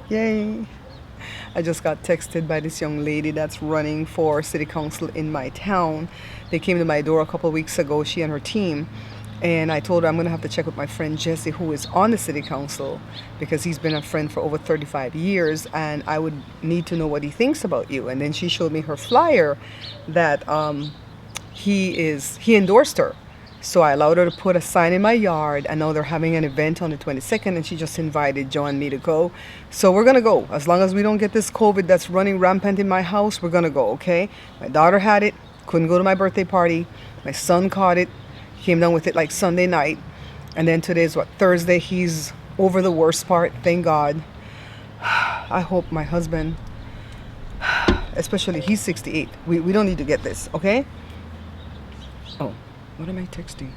Yay! I just got texted by this young lady that's running for city council in my town. They came to my door a couple of weeks ago, she and her team. And I told her I'm going to have to check with my friend Jesse, who is on the city council, because he's been a friend for over 35 years, and I would need to know what he thinks about you. And then she showed me her flyer that he endorsed her. So I allowed her to put a sign in my yard, and now they're having an event on the 22nd, and she just invited Joe and me to go. So we're gonna go. As long as we don't get this COVID that's running rampant in my house, we're gonna go, okay? My daughter had it, couldn't go to my birthday party. My son caught it, came down with it like Sunday night. And then today's what, Thursday, he's over the worst part, thank God. I hope my husband, especially he's 68. We don't need to get this, okay? Oh. What am I texting?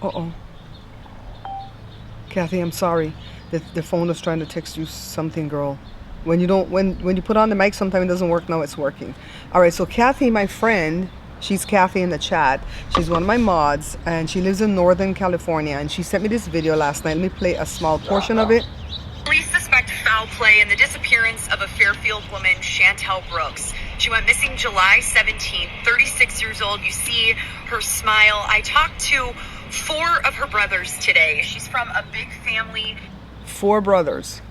Uh-oh. Kathy, I'm sorry. The phone was trying to text you something, girl. When you put on the mic, sometimes it doesn't work. Now it's working. All right, so Kathy, my friend, she's Kathy in the chat. She's one of my mods, and she lives in Northern California, and she sent me this video last night. Let me play a small portion of it. Police suspect foul play in the disappearance of a Fairfield woman, Chantel Brooks. She went missing July 17th, 36 years old. You see her smile. I talked to 4 of her brothers today. She's from a big family. 4 brothers.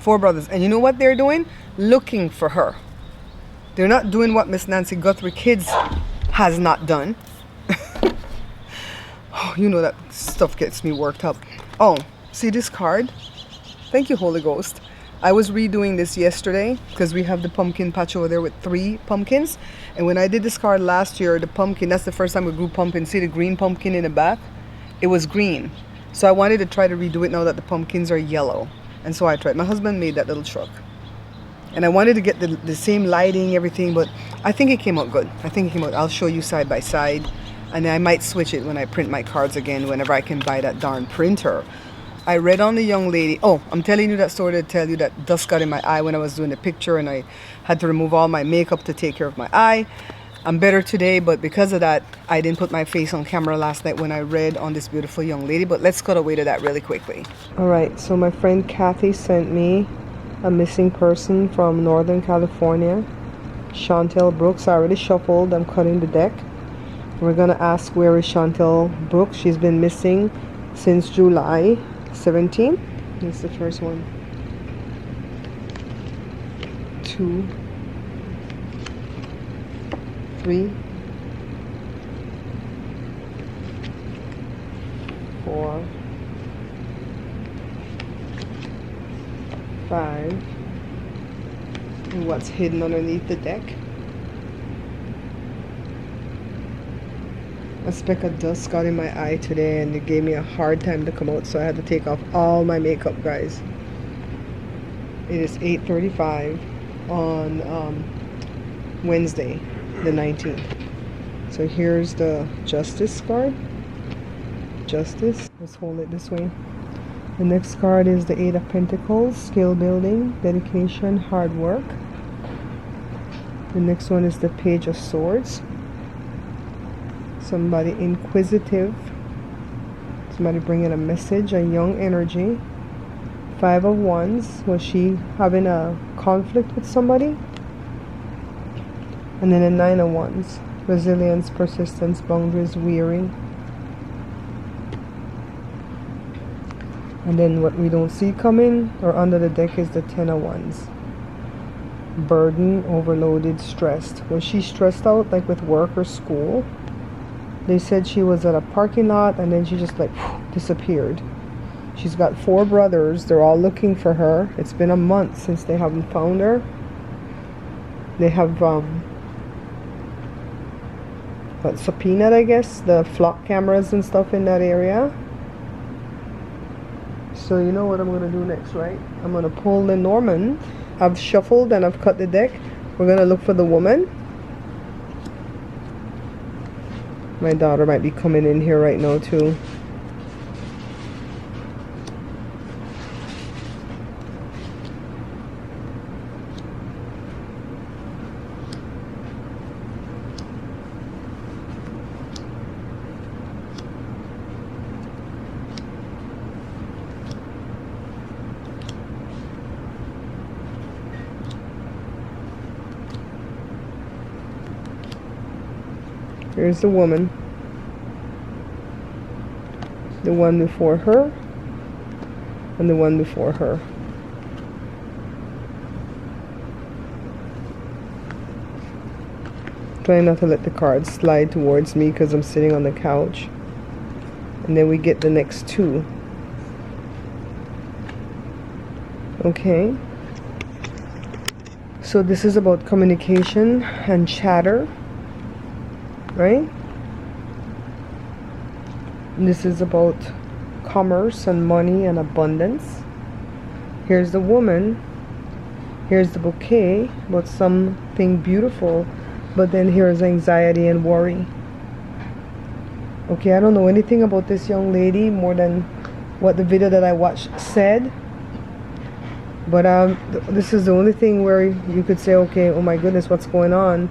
4 brothers. And you know what they're doing? Looking for her. They're not doing what Miss Nancy Guthrie Kids has not done. Oh, you know that stuff gets me worked up. Oh, see this card? Thank you, Holy Ghost. I was redoing this yesterday because we have the pumpkin patch over there with 3 pumpkins. And when I did this card last year, the pumpkin, that's the first time we grew pumpkin. See the green pumpkin in the back? It was green. So I wanted to try to redo it now that the pumpkins are yellow. And so I tried. My husband made that little truck. And I wanted to get the same lighting, everything, but I think it came out good. I think it came out. I'll show you side by side. And I might switch it when I print my cards again, whenever I can buy that darn printer. I read on the young lady. Oh, I'm telling you that story to tell you that dust got in my eye when I was doing the picture, and I had to remove all my makeup to take care of my eye. I'm better today, but because of that, I didn't put my face on camera last night when I read on this beautiful young lady. But let's cut away to that really quickly. All right, so my friend Kathy sent me a missing person from Northern California, Chantel Brooks. I already shuffled. I'm cutting the deck. We're gonna ask, where is Chantel Brooks? She's been missing since July 17. That's the first one. 2, 3, 4, 5. And what's hidden underneath the deck? A speck of dust got in my eye today, and it gave me a hard time to come out, so I had to take off all my makeup, guys. It is 8:35 on Wednesday, the 19th. So here's the Justice card. Justice. Let's hold it this way. The next card is the 8 of Pentacles, skill building, dedication, hard work. The next one is the Page of Swords. Somebody inquisitive, somebody bringing a message, a young energy. 5 of Wands, was she having a conflict with somebody? And then a 9 of Wands, resilience, persistence, boundaries, weary. And then what we don't see coming or under the deck is the 10 of Wands, burden, overloaded, stressed. Was she stressed out, like with work or school? They said she was at a parking lot, and then she just like disappeared. She's got 4 brothers. They're all looking for her. It's been a month since they haven't found her. They have subpoenaed, I guess, the flock cameras and stuff in that area. So you know what I'm gonna do next, right? I'm gonna pull the Norman. I've shuffled and I've cut the deck. We're gonna look for the woman. My daughter might be coming in here right now too. Here's the woman. The one before her. And the one before her. Trying not to let the cards slide towards me because I'm sitting on the couch. And then we get the next two. Okay. So this is about communication and chatter, right? And this is about commerce and money and abundance. Here's the woman. Here's the bouquet, about something beautiful. But then here's anxiety and worry. Okay, I don't know anything about this young lady more than what the video that I watched said. But this is the only thing where you could say, okay, oh my goodness, what's going on?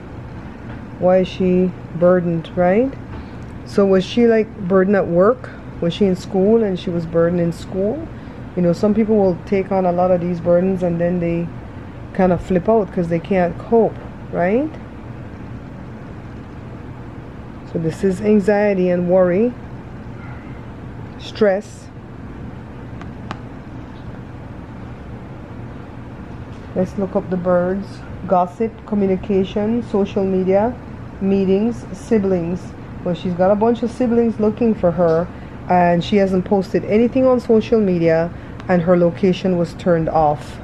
Why is she burdened, right? So was she like burdened at work? Was she in school and she was burdened in school? You know, some people will take on a lot of these burdens and then they kind of flip out because they can't cope, right? So this is anxiety and worry, stress. Let's look up the birds. Gossip, communication, social media, meetings, siblings. Well, she's got a bunch of siblings looking for her, and she hasn't posted anything on social media, and her location was turned off.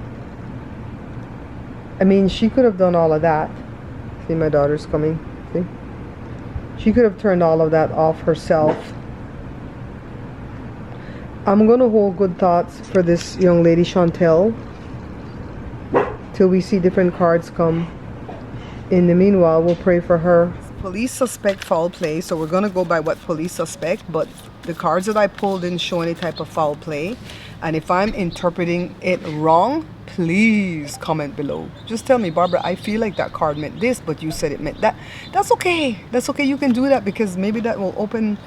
I mean, she could have done all of that. See, my daughter's coming. See? She could have turned all of that off herself. I'm going to hold good thoughts for this young lady, Chantel, till we see different cards come. In the meanwhile, we'll pray for her. Police suspect foul play, so we're going to go by what police suspect, but the cards that I pulled didn't show any type of foul play. And if I'm interpreting it wrong, please comment below. Just tell me, Barbara, I feel like that card meant this, but you said it meant that. That's okay. That's okay. You can do that because maybe that will open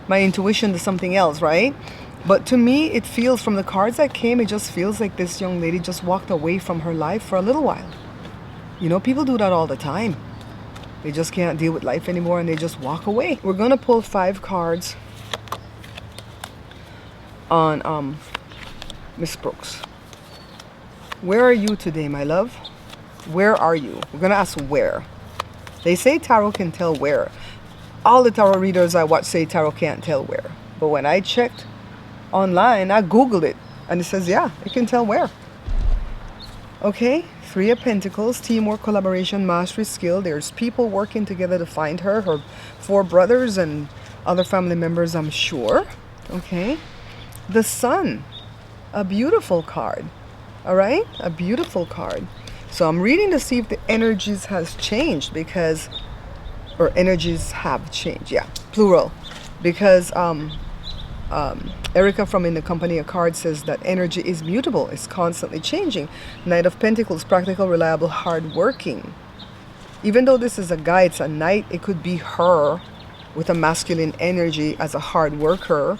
my intuition to something else, right? But to me, it feels, from the cards that came, it just feels like this young lady just walked away from her life for a little while. You know, people do that all the time. They just can't deal with life anymore and they just walk away. We're going to pull 5 cards on Miss Brooks. Where are you today, my love? Where are you? We're going to ask where. They say tarot can tell where. All the tarot readers I watch say tarot can't tell where. But when I checked online, I googled it and it says, yeah, it can tell where. Okay, 3 of Pentacles, teamwork, collaboration, mastery, skill. There's people working together to find her 4 brothers and other family members, I'm sure. Okay, the Sun, a beautiful card. All right, a beautiful card. So I'm reading to see if the energies has changed, because, or energies have changed, yeah, plural, because Erica from In the Company of Cards says that energy is mutable, it's constantly changing. Knight of Pentacles, practical, reliable, hardworking. Even though this is a guy, it's a knight, it could be her with a masculine energy as a hard worker.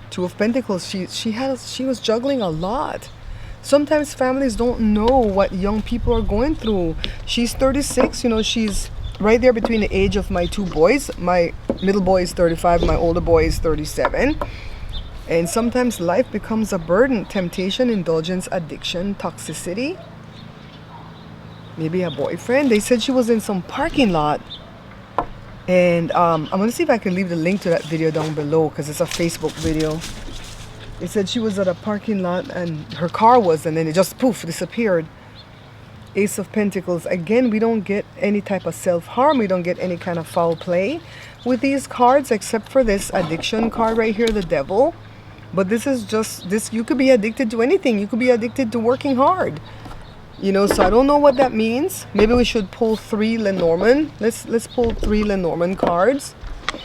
2 of Pentacles, she was juggling a lot. Sometimes families don't know what young people are going through. She's 36, you know, she's right there between the age of my 2 boys. My middle boy is 35, my older boy is 37. And sometimes life becomes a burden. Temptation, indulgence, addiction, toxicity. Maybe a boyfriend. They said she was in some parking lot. And I'm going to see if I can leave the link to that video down below, because it's a Facebook video. They said she was at a parking lot and her car was, and then it just poof, disappeared. Ace of Pentacles. Again, we don't get any type of self-harm. We don't get any kind of foul play with these cards, except for this addiction card right here, the Devil. But this is just, this, you could be addicted to anything. You could be addicted to working hard. You know, so I don't know what that means. Maybe we should pull 3 Lenormand. Let's pull 3 Lenormand cards.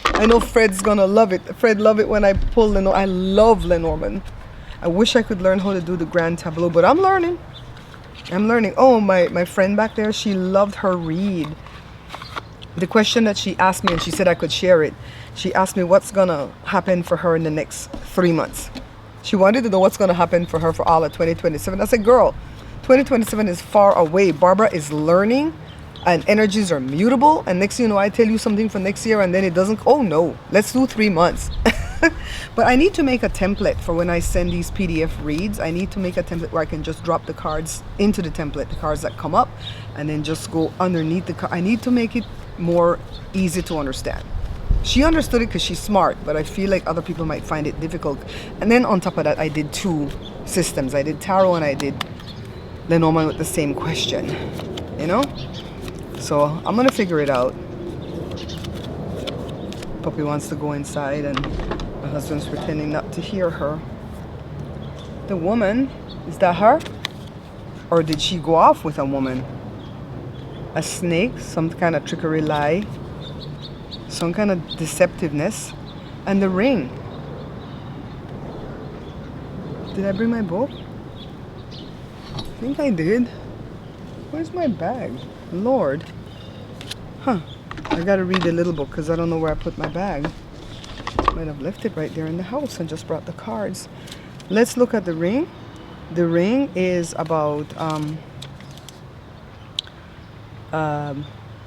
I know Fred's gonna love it. Fred love it when I pull Lenormand. I love Lenormand. I wish I could learn how to do the Grand Tableau, but I'm learning. Oh, my friend back there, she loved her read. The question that she asked me, and she said I could share it. She asked me what's gonna happen for her in the next 3 months. She wanted to know what's gonna happen for her for all of 2027. I said, girl, 2027 is far away. Barbara is learning and energies are mutable, and next thing you know, I tell you something for next year and then it doesn't. Oh no, let's do 3 months. But I need to make a template for when I send these PDF reads. I need to make a template where I can just drop the cards into the template, the cards that come up, and then just go underneath the card. I need to make it more easy to understand. She understood it because she's smart, but I feel like other people might find it difficult. And then on top of that, I did 2 systems. I did tarot and I did Lenormand with the same question, you know? So I'm gonna figure it out. Puppy wants to go inside and my husband's pretending not to hear her. The woman, is that her? Or did she go off with a woman? A snake, some kind of trickery lie, some kind of deceptiveness. And the ring. Did I bring my book? I think I did. Where's my bag? Lord. Huh. I gotta read the little book because I don't know where I put my bag. Might have left it right there in the house and just brought the cards. Let's look at the ring. The ring is about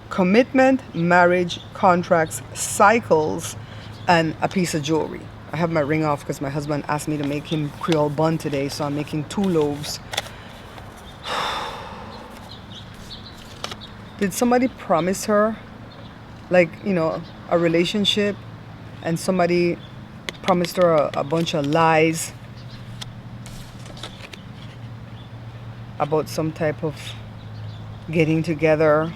commitment, marriage, contracts, cycles, and a piece of jewelry. I have my ring off because my husband asked me to make him Creole bun today, so I'm making 2 loaves. Did somebody promise her, like, you know, a relationship, and somebody promised her a bunch of lies about some type of getting together,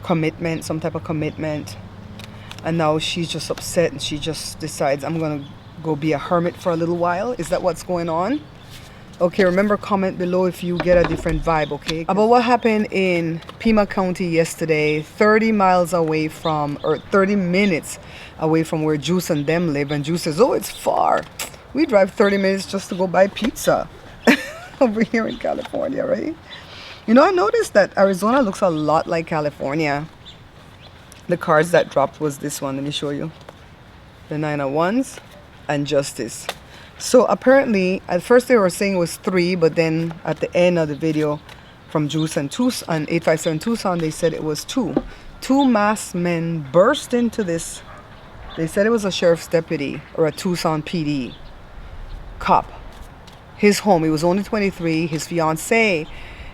commitment, some type of commitment, and now she's just upset and she just decides, I'm gonna go be a hermit for a little while? Is that what's going on? Okay, remember, comment below if you get a different vibe, okay? About what happened in Pima County yesterday, 30 miles away from, or 30 minutes away from where Juice and them live. And Juice says, oh, it's far. We drive 30 minutes just to go buy pizza over here in California, right? You know, I noticed that Arizona looks a lot like California. The cards that dropped was this one. Let me show you. The 9 of Wands and Justice. So apparently, at first they were saying it was 3, but then at the end of the video from Juice and Tucson, 857 Tucson, they said it was 2. 2 masked men burst into this. They said it was a sheriff's deputy or a Tucson PD cop. His home. He was only 23. His fiance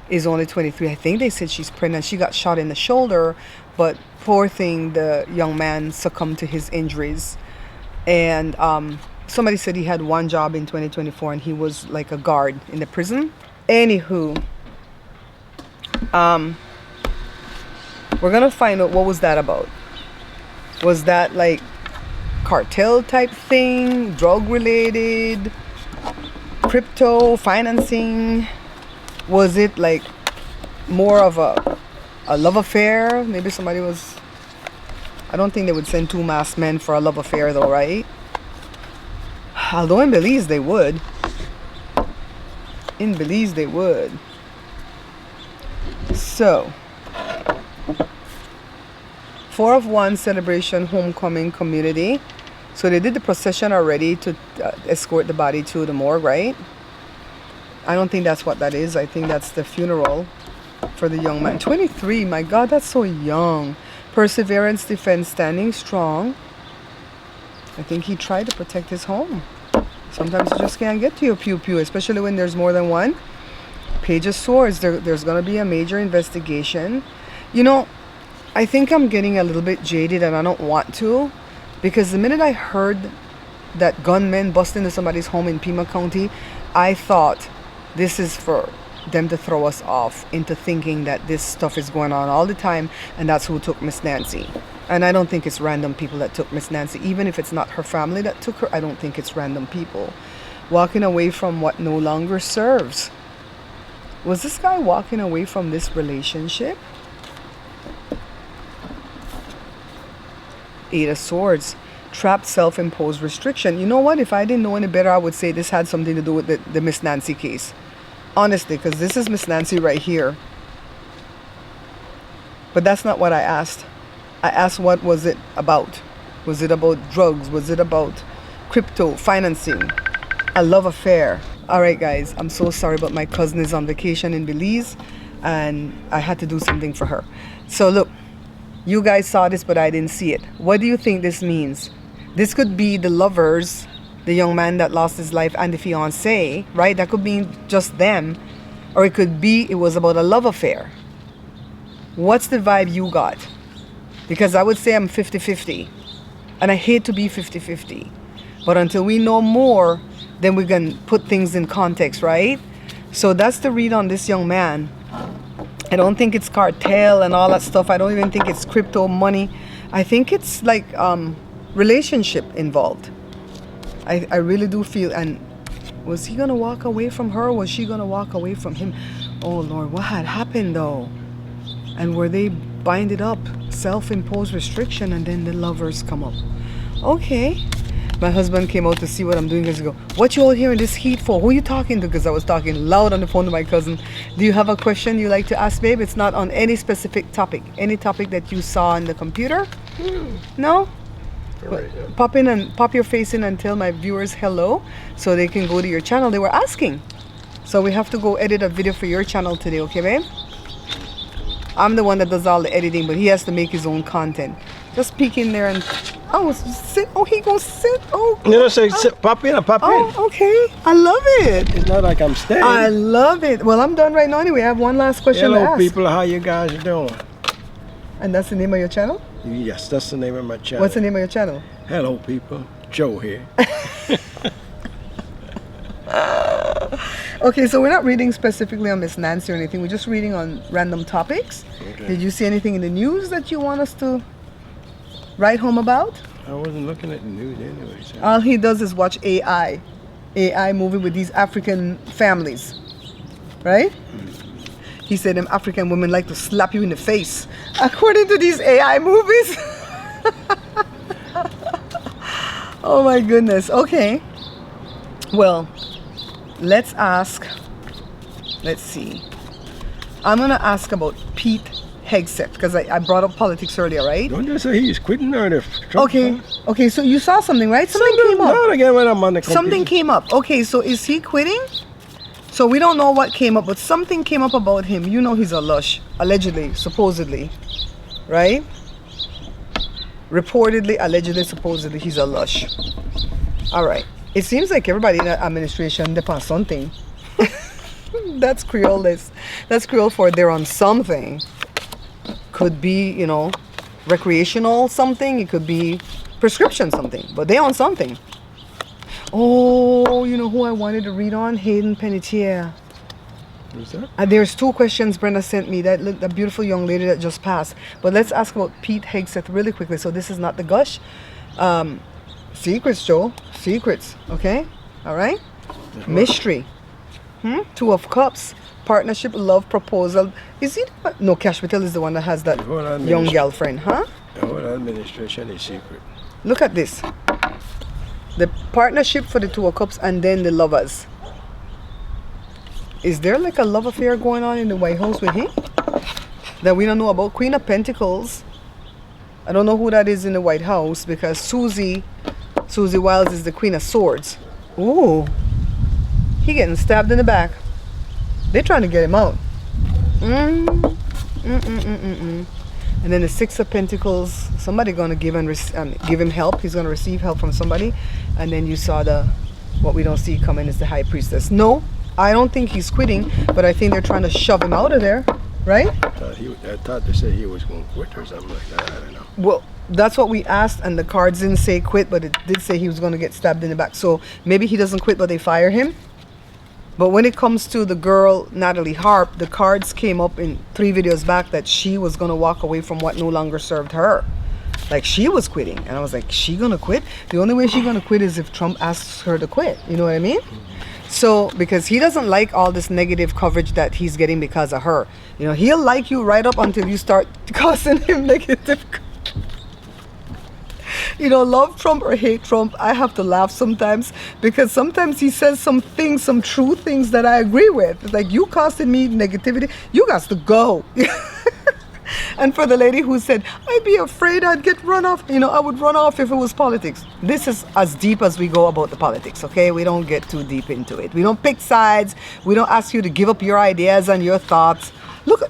is only 23. I think they said she's pregnant. She got shot in the shoulder, but poor thing, the young man succumbed to his injuries. And somebody said he had 1 job in 2024 and he was like a guard in the prison. Anywho, we're gonna find out what was that about. Was that like cartel type thing, drug related, crypto, financing? Was it like more of a love affair? Maybe somebody was, I don't think they would send 2 masked men for a love affair though, right? Although in Belize they would. In Belize they would. So, 4 of Wands celebration homecoming community. So they did the procession already to escort the body to the morgue, right? I don't think that's what that is. I think that's the funeral for the young man. 23, my God, that's so young. Perseverance, defense, standing strong. I think he tried to protect his home. Sometimes you just can't get to your pew-pew, especially when there's more than one. Page of Swords, there's going to be a major investigation. You know, I think I'm getting a little bit jaded and I don't want to. Because the minute I heard that gunmen bust into somebody's home in Pima County, I thought this is for them to throw us off into thinking that this stuff is going on all the time and that's who took Miss Nancy. And I don't think it's random people that took Miss Nancy. Even if it's not her family that took her, I don't think it's random people. Walking away from what no longer serves. Was this guy walking away from this relationship? 8 of Swords. Trapped, self-imposed restriction. You know what? If I didn't know any better, I would say this had something to do with the Miss Nancy case. Honestly, because this is Miss Nancy right here. But that's not what I asked. I asked what was it about? Was it about drugs? Was it about crypto, financing, a love affair? All right, guys, I'm so sorry, but my cousin is on vacation in Belize. and I had to do something for her. So look, you guys saw this, but I didn't see it. What do you think this means? This could be the lovers, the young man that lost his life, and the fiancée, right? That could mean just them. Or it could be it was about a love affair. What's the vibe you got? Because I would say I'm 50-50. And I hate to be 50-50. But until we know more, then we can put things in context, right? So that's the read on this young man. I don't think it's cartel and all that stuff. I don't even think it's crypto money. I think it's like relationship involved. I really do feel. And was he gonna walk away from her, or was she gonna walk away from him? Oh Lord, what had happened though? And were they binded up, self-imposed restriction, and then the lovers come up? Okay. My husband came out to see what I'm doing. He go, what you all hearing this heat for? Who are you talking to? Because I was talking loud on the phone to my cousin. Do you have a question you like to ask, babe? It's not on any specific topic. Any topic that you saw on the computer? No? Right, yeah. Pop your face in and tell my viewers hello so they can go to your channel. They were asking. So we have to go edit a video for your channel today, okay, babe? I'm the one that does all the editing, but he has to make his own content. Just peek in there and sit. Oh, he gonna sit. Oh, You know, say, pop in or pop in. oh, okay. I love it. It's not like I'm staying. I love it. Well, I'm done right now anyway. I have one last question to Hello, ask. people. How you guys doing? And that's the name of your channel? Yes, that's the name of my channel. What's the name of your channel? Hello, people. Joe here. Okay, so we're not reading specifically on Miss Nancy or anything. We're just reading on random topics. Okay. Did you see anything in the news that you want us to write home about? I wasn't looking at the news anyway. So. All he does is watch AI movie with these African families, right? He said them African women like to slap you in the face, according to these AI movies. Oh my goodness. Okay. Well, let's see. I'm gonna ask about Pete Hegseth, because I brought up politics earlier, right? Don't you say he's quitting or the Trump? Okay, so you saw something, right? Something came up. Not again when I'm on the computer. Something came up. Okay, so is he quitting? So we don't know what came up, but something came up about him. You know he's a lush, allegedly, supposedly, right? Reportedly, allegedly, supposedly, he's a lush. All right. It seems like everybody in the administration depends on something. That's Creole. That's Creole for they're on something. Could be, you know, recreational something. It could be prescription something. But they on something. Oh, you know who I wanted to read on? Hayden Panettiere. Who's that? There's two questions Brenda sent me. That beautiful young lady that just passed. But let's ask about Pete Hegseth really quickly. So this is not the gush. Secrets, Joe. Secrets. Okay? All right? Mystery. Two of Cups. Partnership, love proposal. Is it? No, Cash Patel is the one that has that young girlfriend, huh? The whole administration is secret. Look at this. The partnership for the Two of Cups and then the lovers. Is there like a love affair going on in the White House with him that we don't know about? Queen of Pentacles. I don't know who that is in the White House because Susie Wiles is the Queen of Swords. Ooh. He getting stabbed in the back. They're trying to get him out. And then the Six of Pentacles. Somebody gonna give him help. He's gonna receive help from somebody. And then you saw what we don't see coming is the High Priestess. No, I don't think he's quitting, but I think they're trying to shove him out of there, right? I thought they said he was going to quit or something like that. I don't know. Well, that's what we asked, and the cards didn't say quit, but it did say he was going to get stabbed in the back. So maybe he doesn't quit, but they fire him. But when it comes to the girl, Natalie Harp, the cards came up in 3 videos back that she was going to walk away from what no longer served her. Like, she was quitting. And I was like, she going to quit? The only way she's going to quit is if Trump asks her to quit. You know what I mean? So, because he doesn't like all this negative coverage that he's getting because of her. You know, he'll like you right up until you start causing him negative. You know, love Trump or hate Trump, I have to laugh sometimes because sometimes he says some things, some true things that I agree with. It's like, you costing me negativity, you got to go. And for the lady who said, I'd be afraid I'd get run off, you know, I would run off if it was politics. This is as deep as we go about the politics, okay? We don't get too deep into it. We don't pick sides. We don't ask you to give up your ideas and your thoughts. Look,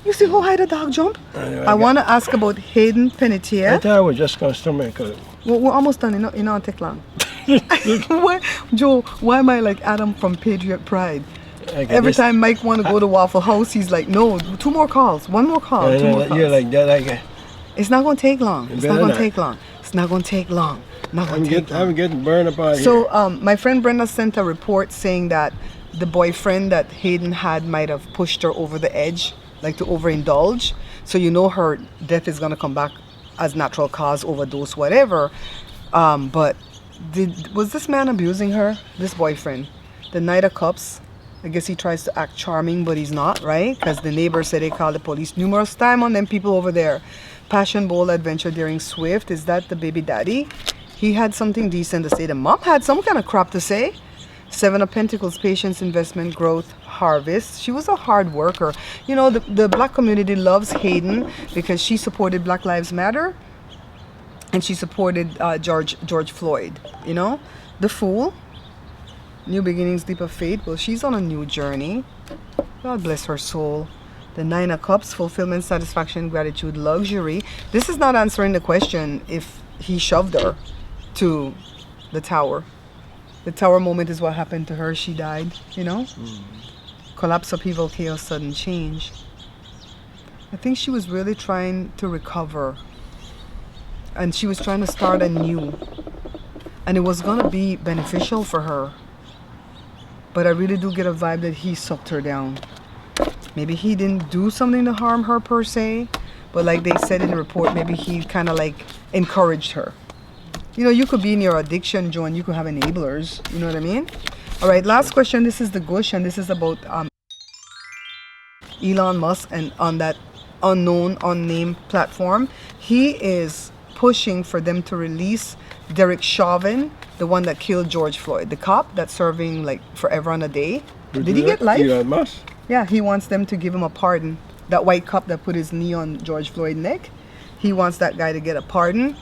you see how high the dog jump? I want to ask about Hayden I Panettiere. thought I was just going to stomach it. We're almost done. You know, take long. Why, Joe? Why am I like Adam from Patriot Pride? Every time Mike want to go to Waffle House, he's like, no, 2 more calls, 1 more call, 2 more calls. You're like that. Like, it's not going to take long. It's not going to take long. It's not going to take long. Not going to take long. I'm getting burned up out here. So my friend Brenda sent a report saying that the boyfriend that Hayden had might have pushed her over the edge, like to overindulge. So you know her death is going to come back as natural cause, overdose, whatever. But was this man abusing her, this boyfriend? The Knight of Cups. I guess he tries to act charming, but he's not, right? Because the neighbors said they called the police numerous times on them people over there. Passion Bowl Adventure Daring Swift. Is that the baby daddy? He had something decent to say. The mom had some kind of crap to say. 7 of Pentacles, Patience, Investment, Growth, Harvest. She was a hard worker. You know, the black community loves Hayden because she supported Black Lives Matter. And she supported George Floyd, you know? The Fool. New beginnings, leap of faith. Well, she's on a new journey. God bless her soul. The 9 of Cups, fulfillment, satisfaction, gratitude, luxury. This is not answering the question if he shoved her to the tower. The tower moment is what happened to her. She died, you know? Collapse, upheaval, chaos, sudden change. I think she was really trying to recover. And she was trying to start anew. And it was going to be beneficial for her. But I really do get a vibe that he sucked her down. Maybe he didn't do something to harm her per se, but like they said in the report, maybe he kind of like encouraged her. You know, you could be in your addiction, Joe, and you could have enablers. You know what I mean? All right, last question. This is the Gush, and this is about Elon Musk and on that unnamed platform. He is pushing for them to release Derek Chauvin, the one that killed George Floyd, the cop that's serving like forever and a day. Did he get life? Elon Musk? Yeah, he wants them to give him a pardon. That white cop that put his knee on George Floyd's neck, he wants that guy to get a pardon.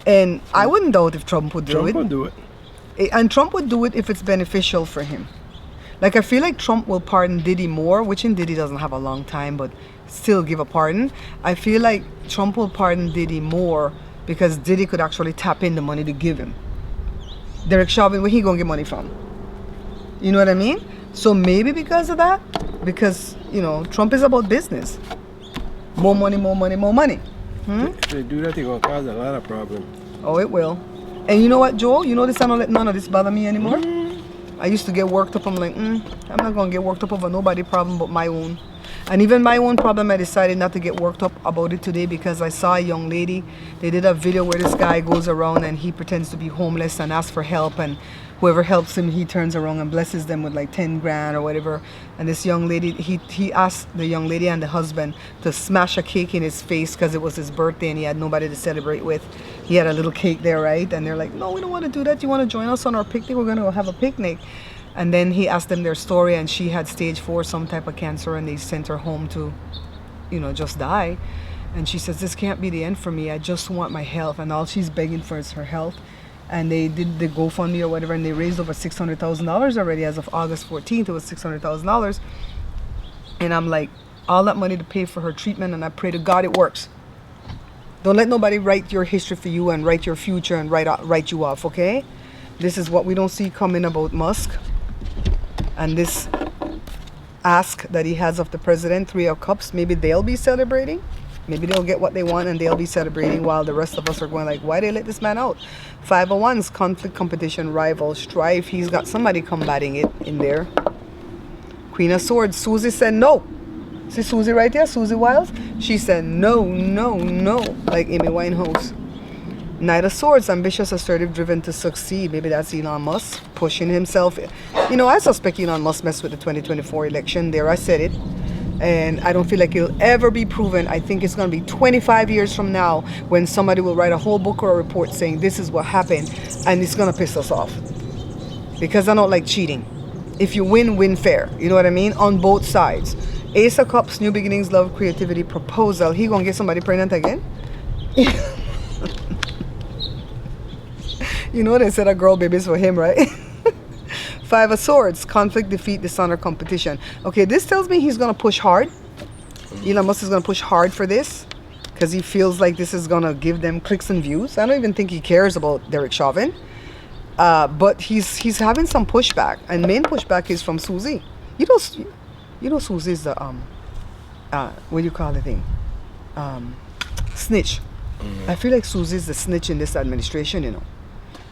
And I wouldn't doubt if Trump would do it. Trump would do it. And Trump would do it if it's beneficial for him. Like, I feel like Trump will pardon Diddy more, which in Diddy doesn't have a long time, but still give a pardon. I feel like Trump will pardon Diddy more because Diddy could actually tap in the money to give him. Derek Chauvin, where he gonna get money from? You know what I mean? So maybe because of that, because, you know, Trump is about business. More money, more money, more money. If they do that, they're going to cause a lot of problems. Oh, it will. And you know what, Joe? You notice I don't let none of this bother me anymore? I used to get worked up. I'm like, I'm not going to get worked up over nobody's problem but my own. And even my own problem, I decided not to get worked up about it today because I saw a young lady. They did a video where this guy goes around and he pretends to be homeless and asks for help. And whoever helps him, he turns around and blesses them with like 10 grand or whatever. And this young lady, he asked the young lady and the husband to smash a cake in his face because it was his birthday and he had nobody to celebrate with. He had a little cake there, right? And they're like, no, we don't want to do that. You want to join us on our picnic? We're going to have a picnic. And then he asked them their story, and she had stage 4, some type of cancer, and they sent her home to, you know, just die. And she says, this can't be the end for me. I just want my health. And all she's begging for is her health. And they did the GoFundMe or whatever, and they raised over $600,000 already. As of August 14th, it was $600,000. And I'm like, all that money to pay for her treatment, and I pray to God it works. Don't let nobody write your history for you and write your future and write you off, okay? This is what we don't see coming about Musk. And this ask that he has of the president, 3 of Cups, maybe they'll be celebrating. Maybe they'll get what they want and they'll be celebrating while the rest of us are going like, why they let this man out? 5 of Wands, conflict, competition, rival, strife. He's got somebody combating it in there. Queen of Swords, Susie said no. See Susie right there, Susie Wiles? She said no, no, no, like Amy Winehouse. Knight of Swords, ambitious, assertive, driven to succeed. Maybe that's Elon Musk pushing himself. You know, I suspect Elon Musk messed with the 2024 election. There, I said it. And I don't feel like it'll ever be proven. I think it's going to be 25 years from now when somebody will write a whole book or a report saying this is what happened. And it's going to piss us off. Because I don't like cheating. If you win, win fair. You know what I mean? On both sides. Ace of Cups, new beginnings, love, creativity, proposal. He going to get somebody pregnant again? You know they said a girl baby's for him, right? 5 of Swords, conflict, defeat, dishonor, competition. Okay, this tells me he's going to push hard. Elon Musk is going to push hard for this because he feels like this is going to give them clicks and views. I don't even think he cares about Derek Chauvin. But he's having some pushback, and main pushback is from Susie. You know Susie's the what do you call the thing? Snitch. I feel like Susie's the snitch in this administration, you know.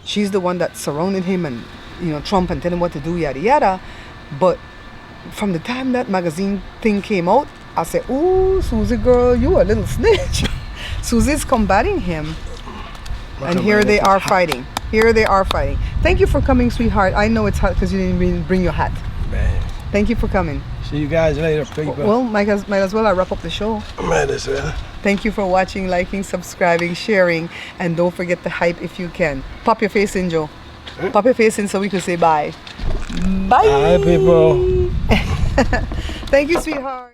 She's the one that surrounded him and, you know, Trump, and tell him what to do, yada yada. But from the time that magazine thing came out, I said, ooh, Susie girl, you a little snitch. Susie's combating him. And here they are fighting. Here they are fighting. Thank you for coming, sweetheart. I know it's hot because you didn't even bring your hat. Man. Thank you for coming. See you guys later, people. Well, might as well I wrap up the show. Might as well. Thank you for watching, liking, subscribing, sharing, and don't forget to hype if you can. Pop your face in, Joe. Pop your face in so we can say bye. Bye. Bye, people. Thank you, sweetheart.